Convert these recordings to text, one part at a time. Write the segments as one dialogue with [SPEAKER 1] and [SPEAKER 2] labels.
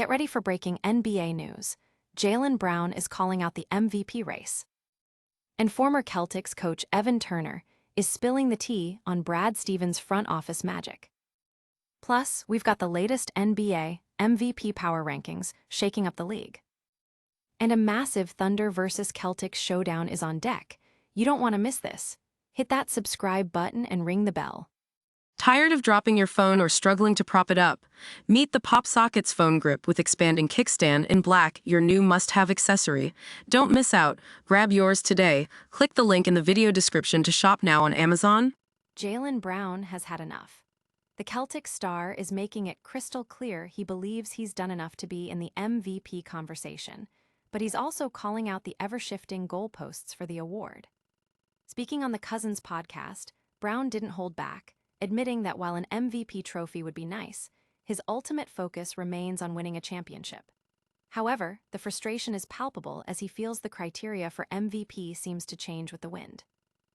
[SPEAKER 1] Get ready for breaking NBA news. Jaylen Brown is calling out the MVP race. And former Celtics coach Evan Turner is spilling the tea on Brad Stevens' front office magic. Plus, we've got the latest NBA MVP power rankings shaking up the league. And a massive Thunder versus Celtics showdown is on deck. You don't want to miss this. Hit that subscribe button and ring the bell.
[SPEAKER 2] Tired of dropping your phone or struggling to prop it up? Meet the PopSockets phone grip with expanding kickstand in black, your new must-have accessory. Don't miss out. Grab yours today. Click the link in the video description to shop now on Amazon.
[SPEAKER 1] Jaylen Brown has had enough. The Celtics star is making it crystal clear he believes he's done enough to be in the MVP conversation, but he's also calling out the ever-shifting goalposts for the award. Speaking on the Cousins podcast, Brown didn't hold back, admitting that while an MVP trophy would be nice, his ultimate focus remains on winning a championship. However, the frustration is palpable as he feels the criteria for MVP seems to change with the wind.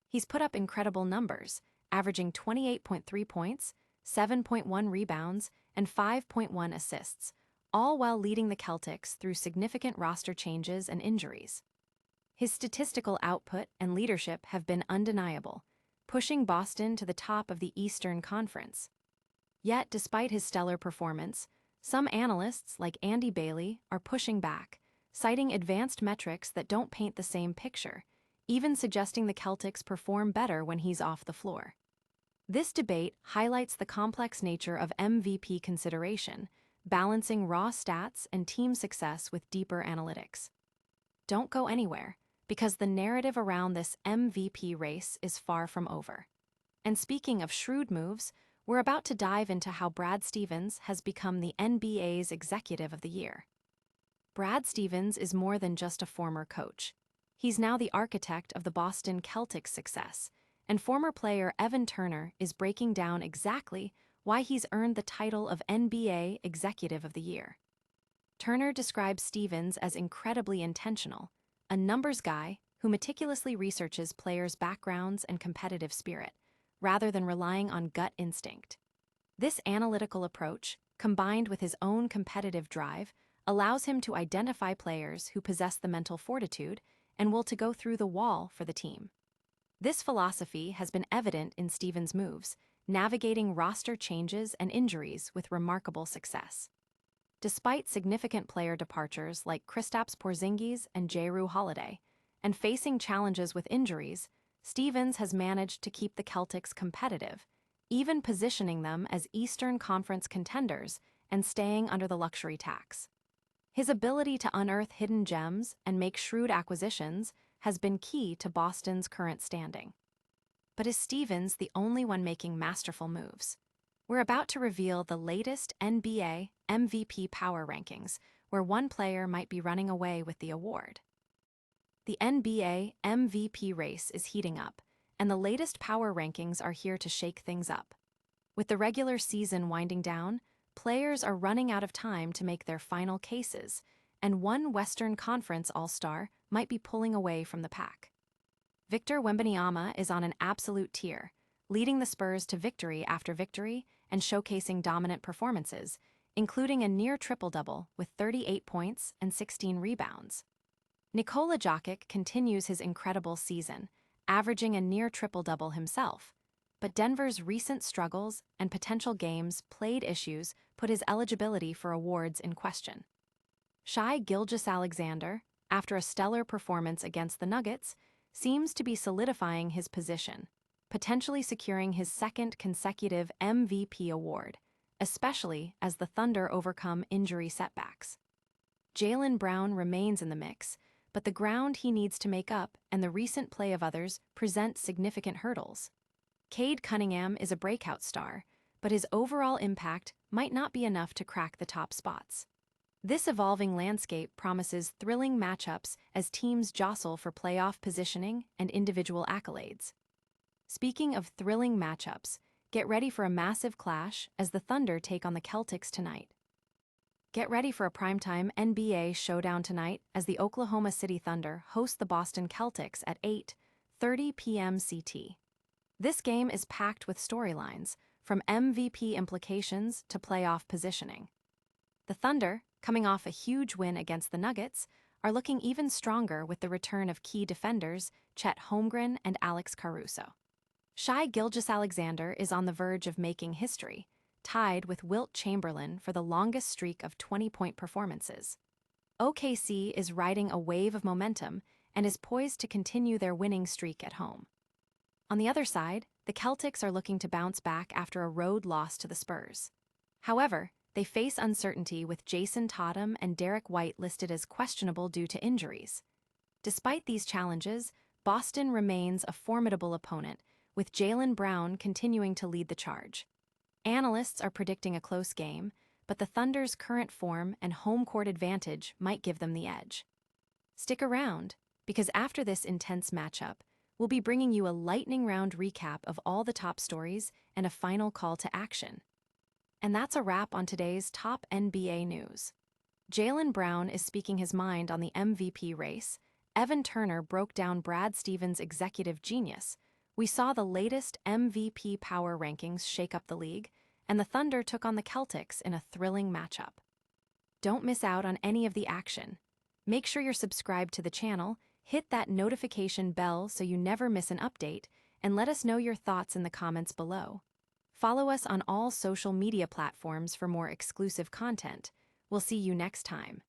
[SPEAKER 1] He's put up incredible numbers, averaging 28.3 points, 7.1 rebounds, and 5.1 assists, all while leading the Celtics through significant roster changes and injuries. His statistical output and leadership have been undeniable, pushing Boston to the top of the Eastern Conference. Yet, despite his stellar performance, some analysts like Andy Bailey are pushing back, citing advanced metrics that don't paint the same picture, even suggesting the Celtics perform better when he's off the floor. This debate highlights the complex nature of MVP consideration, balancing raw stats and team success with deeper analytics. Don't go anywhere, because the narrative around this MVP race is far from over. And speaking of shrewd moves, we're about to dive into how Brad Stevens has become the NBA's Executive of the Year. Brad Stevens is more than just a former coach. He's now the architect of the Boston Celtics' success, and former player Evan Turner is breaking down exactly why he's earned the title of NBA Executive of the Year. Turner describes Stevens as incredibly intentional, a numbers guy who meticulously researches players' backgrounds and competitive spirit, rather than relying on gut instinct. This analytical approach, combined with his own competitive drive, allows him to identify players who possess the mental fortitude and will to go through the wall for the team. This philosophy has been evident in Stevens' moves, navigating roster changes and injuries with remarkable success. Despite significant player departures like Kristaps Porzingis and Jrue Holiday, and facing challenges with injuries, Stevens has managed to keep the Celtics competitive, even positioning them as Eastern Conference contenders and staying under the luxury tax. His ability to unearth hidden gems and make shrewd acquisitions has been key to Boston's current standing. But is Stevens the only one making masterful moves? We're about to reveal the latest NBA MVP power rankings, where one player might be running away with the award. The NBA MVP race is heating up, and the latest power rankings are here to shake things up. With the regular season winding down, players are running out of time to make their final cases, and one Western Conference All-Star might be pulling away from the pack. Victor Wembanyama is on an absolute tear, leading the Spurs to victory after victory and showcasing dominant performances, including a near triple-double with 38 points and 16 rebounds. Nikola Jokic continues his incredible season, averaging a near triple-double himself, but Denver's recent struggles and potential games played issues put his eligibility for awards in question. Gilgeous-Alexander, after a stellar performance against the Nuggets, seems to be solidifying his position, potentially securing his second consecutive MVP award, especially as the Thunder overcome injury setbacks. Jaylen Brown remains in the mix, but the ground he needs to make up and the recent play of others present significant hurdles. Cade Cunningham is a breakout star, but his overall impact might not be enough to crack the top spots. This evolving landscape promises thrilling matchups as teams jostle for playoff positioning and individual accolades. Speaking of thrilling matchups, get ready for a massive clash as the Thunder take on the Celtics tonight. Get ready for a primetime NBA showdown tonight as the Oklahoma City Thunder host the Boston Celtics at 8:30 p.m. CT. This game is packed with storylines, from MVP implications to playoff positioning. The Thunder, coming off a huge win against the Nuggets, are looking even stronger with the return of key defenders Chet Holmgren and Alex Caruso. Gilgeous-Alexander is on the verge of making history, tied with Wilt Chamberlain for the longest streak of 20-point performances. OKC is riding a wave of momentum and is poised to continue their winning streak at home. On the other side, the Celtics are looking to bounce back after a road loss to the Spurs. However, they face uncertainty with Jason Tatum and Derek White listed as questionable due to injuries. Despite these challenges, Boston remains a formidable opponent, with Jaylen Brown continuing to lead the charge. Analysts are predicting a close game, but the Thunder's current form and home court advantage might give them the edge. Stick around, because after this intense matchup, we'll be bringing you a lightning round recap of all the top stories and a final call to action. And that's a wrap on today's top NBA news. Jaylen Brown is speaking his mind on the MVP race. Evan Turner broke down Brad Stevens' executive genius. We saw the latest MVP power rankings shake up the league, and the Thunder took on the Celtics in a thrilling matchup. Don't miss out on any of the action. Make sure you're subscribed to the channel, hit that notification bell so you never miss an update, and let us know your thoughts in the comments below. Follow us on all social media platforms for more exclusive content. We'll see you next time.